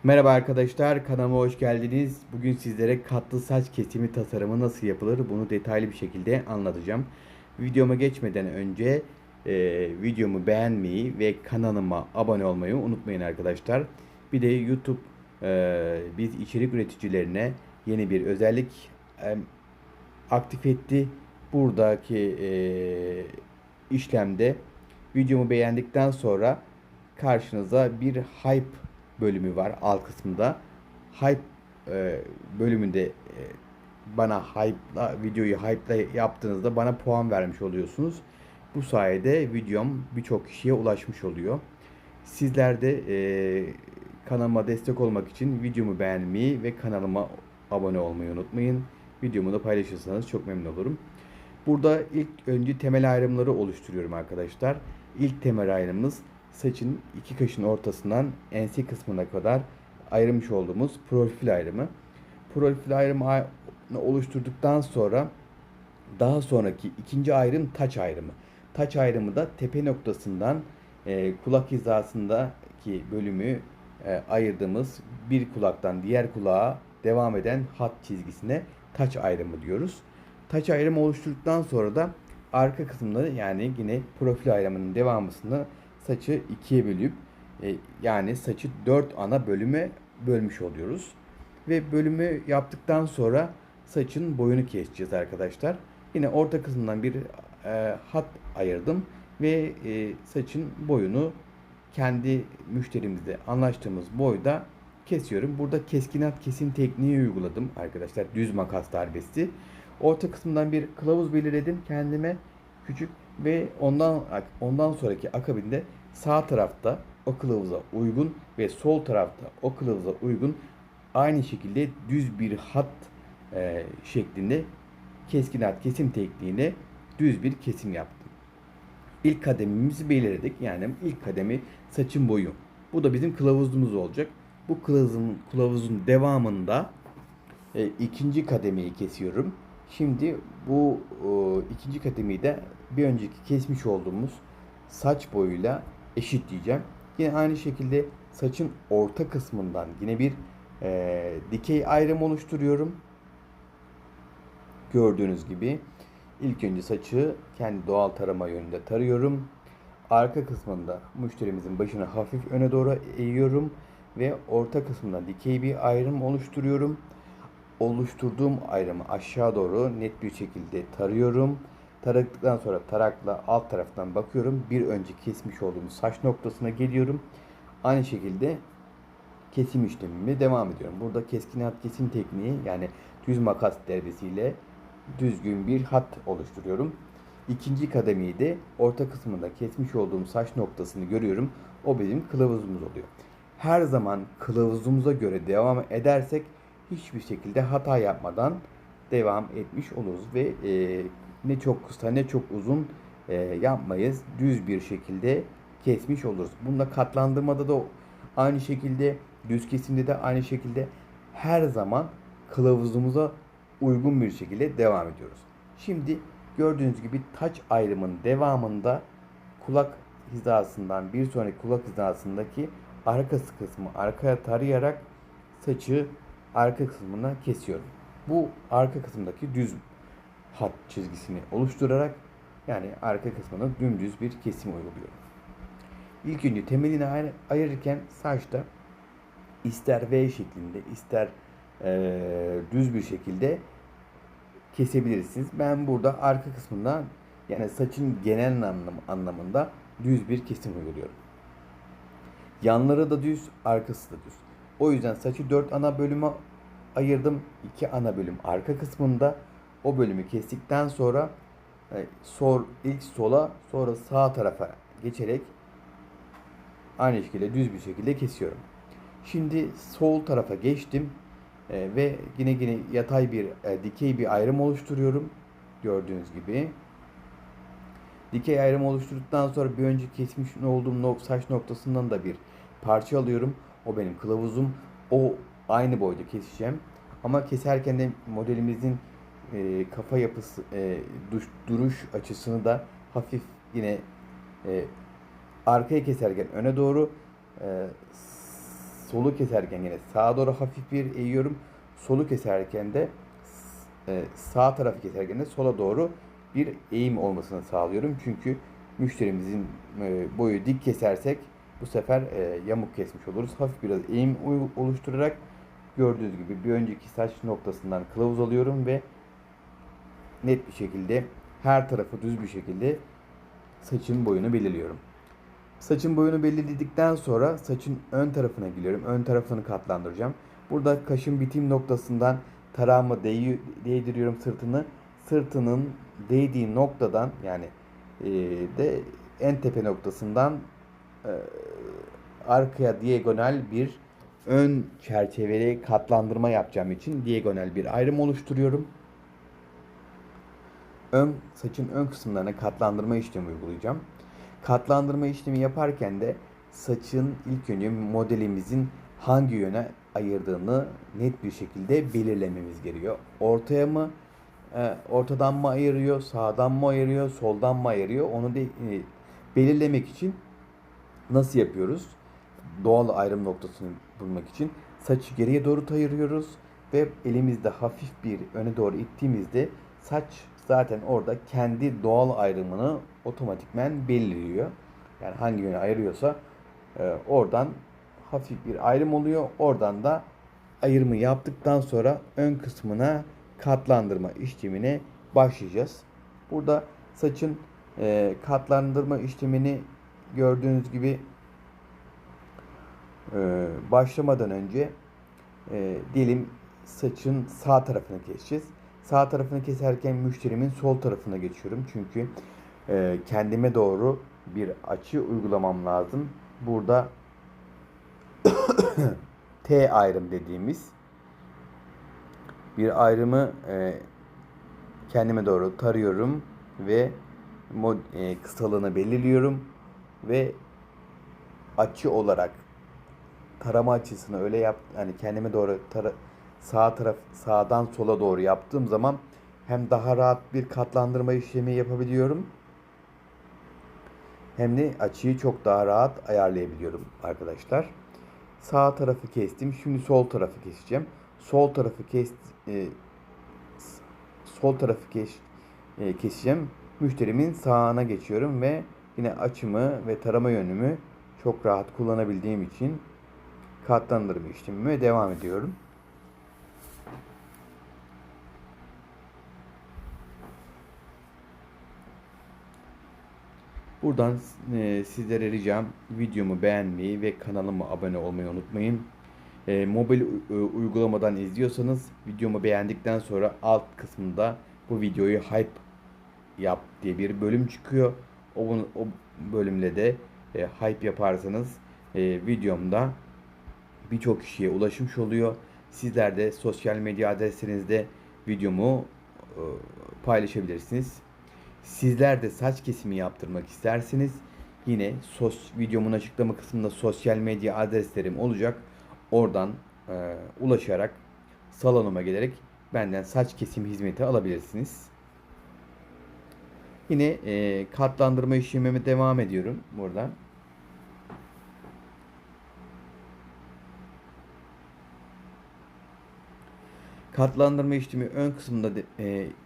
Merhaba arkadaşlar, kanalıma hoş geldiniz. Bugün sizlere katlı saç kesimi tasarımı nasıl yapılır bunu detaylı bir şekilde anlatacağım. Videoma geçmeden önce videomu beğenmeyi ve kanalıma abone olmayı unutmayın arkadaşlar. Bir de YouTube biz içerik üreticilerine yeni bir özellik aktif etti. Buradaki işlemde videomu beğendikten sonra karşınıza bir hype bölümü var alt kısmında. Hype bölümünde bana videoyu hype'la yaptığınızda bana puan vermiş oluyorsunuz. Bu sayede videom birçok kişiye ulaşmış oluyor. Sizler de kanalıma destek olmak için videomu beğenmeyi ve kanalıma abone olmayı unutmayın. Videomu da paylaşırsanız çok memnun olurum. Burada ilk önce temel ayrımları oluşturuyorum arkadaşlar. İlk temel ayrımımız saçın iki kaşın ortasından ense kısmına kadar ayırmış olduğumuz profil ayrımı. Profil ayrımı oluşturduktan sonra daha sonraki ikinci ayrım taç ayrımı. Taç ayrımı da tepe noktasından kulak hizasındaki bölümü ayırdığımız bir kulaktan diğer kulağa devam eden hat çizgisine taç ayrımı diyoruz. Taç ayrımı oluşturduktan sonra da arka kısımda yani yine profil ayrımının devamısını saçı ikiye bölüp yani saçı dört ana bölüme bölmüş oluyoruz. Ve bölümü yaptıktan sonra saçın boyunu keseceğiz arkadaşlar. Yine orta kısmından bir hat ayırdım ve saçın boyunu kendi müşterimizle anlaştığımız boyda kesiyorum. Burada keskinat kesim tekniği uyguladım arkadaşlar. Düz makas darbesi. Orta kısmından bir kılavuz belirledim kendime küçük ve ondan sonraki akabinde sağ tarafta o kılavuza uygun ve sol tarafta o kılavuza uygun aynı şekilde düz bir hat şeklinde keskinat kesim tekniğine düz bir kesim yaptım. İlk kademimizi belirledik. Yani ilk kademi saçın boyu. Bu da bizim kılavuzumuz olacak. Bu kılavuzun devamında ikinci kademeyi kesiyorum. Şimdi bu ikinci kademeyi de bir önceki kesmiş olduğumuz saç boyuyla eşitleyeceğim. Yine aynı şekilde saçın orta kısmından yine bir dikey ayrım oluşturuyorum. Gördüğünüz gibi ilk önce saçı kendi doğal tarama yönünde tarıyorum. Arka kısmında müşterimizin başını hafif öne doğru eğiyorum ve orta kısmında dikey bir ayrım oluşturuyorum. Oluşturduğum ayrımı aşağı doğru net bir şekilde tarıyorum. Taradıktan sonra tarakla alt taraftan bakıyorum. Bir önce kesmiş olduğum saç noktasına geliyorum. Aynı şekilde kesim işlemime devam ediyorum. Burada keskin hat kesim tekniği yani düz makas darbesiyle düzgün bir hat oluşturuyorum. İkinci kademeyi de orta kısmında kesmiş olduğum saç noktasını görüyorum. O bizim kılavuzumuz oluyor. Her zaman kılavuzumuza göre devam edersek hiçbir şekilde hata yapmadan devam etmiş oluruz ve ne çok kısa ne çok uzun yapmayız. Düz bir şekilde kesmiş oluruz. Bunda katlandırmada da aynı şekilde, düz kesimde de aynı şekilde her zaman kılavuzumuza uygun bir şekilde devam ediyoruz. Şimdi gördüğünüz gibi taç ayrımının devamında kulak hizasından bir sonraki kulak hizasındaki arkası kısmı arkaya tarayarak saçı arka kısmına kesiyorum. Bu arka kısmındaki düz hat çizgisini oluşturarak yani arka kısmına dümdüz bir kesim uyguluyorum. İlk önce temelini ayırırken saçta ister V şeklinde ister düz bir şekilde kesebilirsiniz. Ben burada arka kısmından yani saçın genel anlamında düz bir kesim uyguluyorum. Yanları da düz, arkası da düz. O yüzden saçı 4 ana bölüme ayırdım. 2 ana bölüm arka kısmında. O bölümü kestikten sonra ilk sola sonra sağ tarafa geçerek aynı şekilde düz bir şekilde kesiyorum. Şimdi sol tarafa geçtim ve yine yatay bir dikey bir ayrım oluşturuyorum. Gördüğünüz gibi. Dikey ayrım oluşturduktan sonra bir önceki kesmiş olduğum saç noktasından da bir parça alıyorum. O benim kılavuzum. O aynı boyda keseceğim. Ama keserken de modelimizin kafa yapısı, duruş açısını da hafif yine arkaya keserken öne doğru, solu keserken yine sağa doğru hafif bir eğiyorum. Solu keserken de sağ tarafı keserken de sola doğru bir eğim olmasını sağlıyorum. Çünkü müşterimizin boyu dik kesersek bu sefer yamuk kesmiş oluruz. Hafif biraz eğim oluşturarak gördüğünüz gibi bir önceki saç noktasından kılavuz alıyorum ve net bir şekilde her tarafı düz bir şekilde saçın boyunu belirliyorum. Saçın boyunu belirledikten sonra saçın ön tarafına geliyorum. Ön tarafını katlandıracağım. Burada kaşın bitim noktasından tarağımı değdiriyorum sırtını. Sırtının değdiği noktadan yani e, de en tepe noktasından e, arkaya diagonal bir ön çerçeveli katlandırma yapacağım için diagonal bir ayrım oluşturuyorum. Saçın ön kısımlarına katlandırma işlemi uygulayacağım. Katlandırma işlemi yaparken de saçın ilk önce modelimizin hangi yöne ayırdığını net bir şekilde belirlememiz gerekiyor. Ortaya mı, ortadan mı ayırıyor, sağdan mı ayırıyor, soldan mı ayırıyor onu belirlemek için nasıl yapıyoruz? Doğal ayrım noktasını bulmak için saçı geriye doğru ayırıyoruz ve elimizde hafif bir öne doğru ittiğimizde saç zaten orada kendi doğal ayrımını otomatikmen belirliyor. Yani hangi yöne ayırıyorsa oradan hafif bir ayrım oluyor. Oradan da ayırımı yaptıktan sonra ön kısmına katlandırma işlemine başlayacağız. Burada saçın katlandırma işlemini gördüğünüz gibi başlamadan önce diyelim saçın sağ tarafını keseceğiz. Sağ tarafını keserken müşterimin sol tarafına geçiyorum. Çünkü kendime doğru bir açı uygulamam lazım. Burada T ayrım dediğimiz bir ayrımı kendime doğru tarıyorum ve kısalığını belirliyorum ve açı olarak tarama açısını öyle yani kendime doğru sağdan sola doğru yaptığım zaman hem daha rahat bir katlandırma işlemi yapabiliyorum hem de açıyı çok daha rahat ayarlayabiliyorum arkadaşlar. Sağ tarafı kestim. Şimdi sol tarafı keseceğim. Sol tarafı keseceğim. Müşterimin sağına geçiyorum ve yine açımı ve tarama yönümü çok rahat kullanabildiğim için katlandırma işlemime devam ediyorum. Buradan sizlere ricam videomu beğenmeyi ve kanalıma abone olmayı unutmayın. Mobil uygulamadan izliyorsanız videomu beğendikten sonra alt kısmında bu videoyu hype yap diye bir bölüm çıkıyor. O bölümle de hype yaparsanız videomda birçok kişiye ulaşmış oluyor. Sizler de sosyal medya adreslerinizde videomu paylaşabilirsiniz. Sizler de saç kesimi yaptırmak isterseniz yine videomun açıklama kısmında sosyal medya adreslerim olacak. Oradan ulaşarak salonuma gelerek benden saç kesim hizmeti alabilirsiniz. Yine katlandırma işlemime devam ediyorum burada. Katlandırma işlemi ön kısmında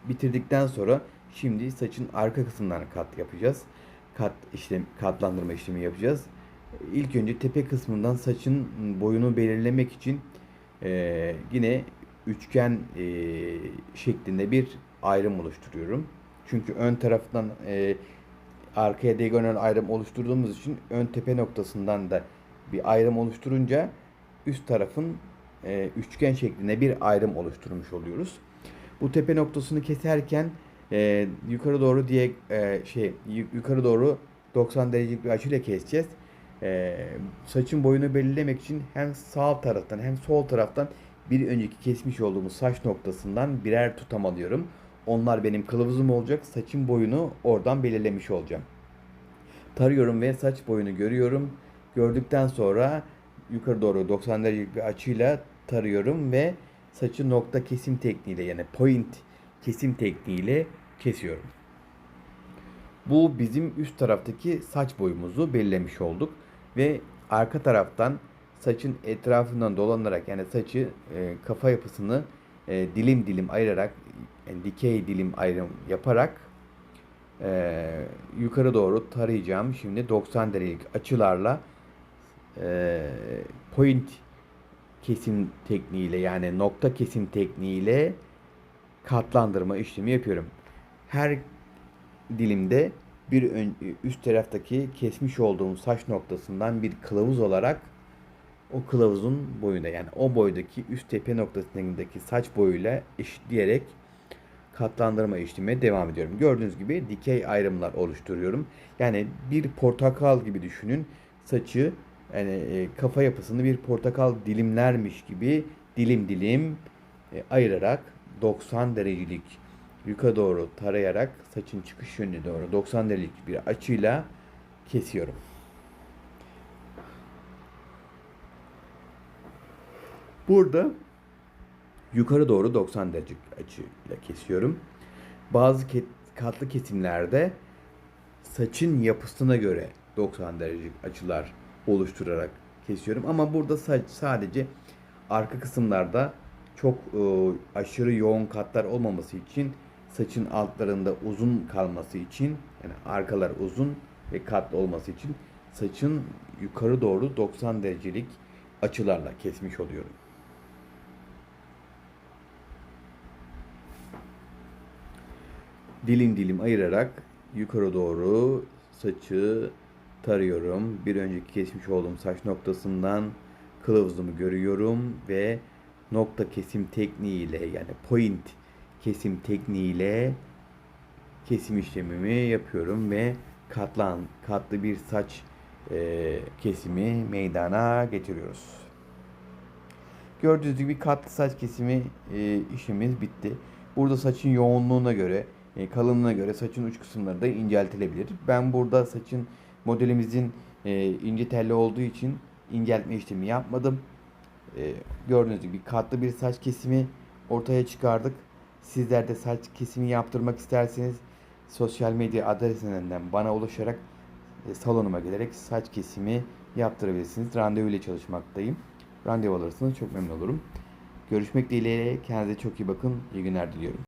bitirdikten sonra şimdi saçın arka kısımlarına kat yapacağız. Katlandırma işlemi yapacağız. İlk önce tepe kısmından saçın boyunu belirlemek için yine üçgen şeklinde bir ayrım oluşturuyorum. Çünkü ön taraftan arkaya diagonal ayrım oluşturduğumuz için ön tepe noktasından da bir ayrım oluşturunca üst tarafın üçgen şeklinde bir ayrım oluşturmuş oluyoruz. Bu tepe noktasını keserken yukarı doğru yukarı doğru 90 derecelik bir açıyla keseceğiz. Saçın boyunu belirlemek için hem sağ taraftan hem sol taraftan bir önceki kesmiş olduğumuz saç noktasından birer tutam alıyorum. Onlar benim kılavuzum olacak. Saçın boyunu oradan belirlemiş olacağım. Tarıyorum ve saç boyunu görüyorum. Gördükten sonra yukarı doğru 90 derecelik bir açıyla tarıyorum ve saçı nokta kesim tekniğiyle yani point kesim tekniğiyle kesiyorum. Bu bizim üst taraftaki saç boyumuzu belirlemiş olduk ve arka taraftan saçın etrafından dolanarak, yani saçı kafa yapısını dilim dilim ayırarak, yani dikey dilim ayrım yaparak yukarı doğru tarayacağım. Şimdi 90 derecelik açılarla e, point kesim tekniğiyle, yani nokta kesim tekniğiyle katlandırma işlemi yapıyorum. Her dilimde üst taraftaki kesmiş olduğum saç noktasından bir kılavuz olarak o kılavuzun boyunda, yani o boydaki üst tepe noktasındaki saç boyuyla eşitleyerek katlandırma işlemine devam ediyorum. Gördüğünüz gibi dikey ayrımlar oluşturuyorum. Yani bir portakal gibi düşünün. Saçı, yani kafa yapısını bir portakal dilimlermiş gibi dilim dilim ayırarak 90 derecelik yukarı doğru tarayarak saçın çıkış yönüne doğru 90 derecelik bir açıyla kesiyorum. Burada yukarı doğru 90 derece açıyla kesiyorum. Bazı katlı kesimlerde saçın yapısına göre 90 derecelik açılar oluşturarak kesiyorum. Ama burada sadece arka kısımlarda çok aşırı yoğun katlar olmaması için, saçın altlarında uzun kalması için, yani arkalar uzun ve katlı olması için saçın yukarı doğru 90 derecelik açılarla kesmiş oluyorum. Dilim dilim ayırarak yukarı doğru saçı tarıyorum. Bir önceki kesmiş olduğum saç noktasından kılavuzumu görüyorum ve nokta kesim tekniğiyle, yani point kesim tekniğiyle kesim işlemimi yapıyorum ve katlı bir saç kesimi meydana getiriyoruz. Gördüğünüz gibi katlı saç kesimi işlemimiz bitti. Burada saçın yoğunluğuna göre, kalınlığına göre saçın uç kısımları da inceltilebilir. Ben burada saçın, modelimizin ince telli olduğu için inceltme işlemi yapmadım. Gördüğünüz gibi katlı bir saç kesimi ortaya çıkardık. Sizler de saç kesimi yaptırmak isterseniz sosyal medya adresinden bana ulaşarak salonuma gelerek saç kesimi yaptırabilirsiniz. Randevu ile çalışmaktayım. Randevu alırsanız çok memnun olurum. Görüşmek dileğiyle. Kendinize çok iyi bakın. İyi günler diliyorum.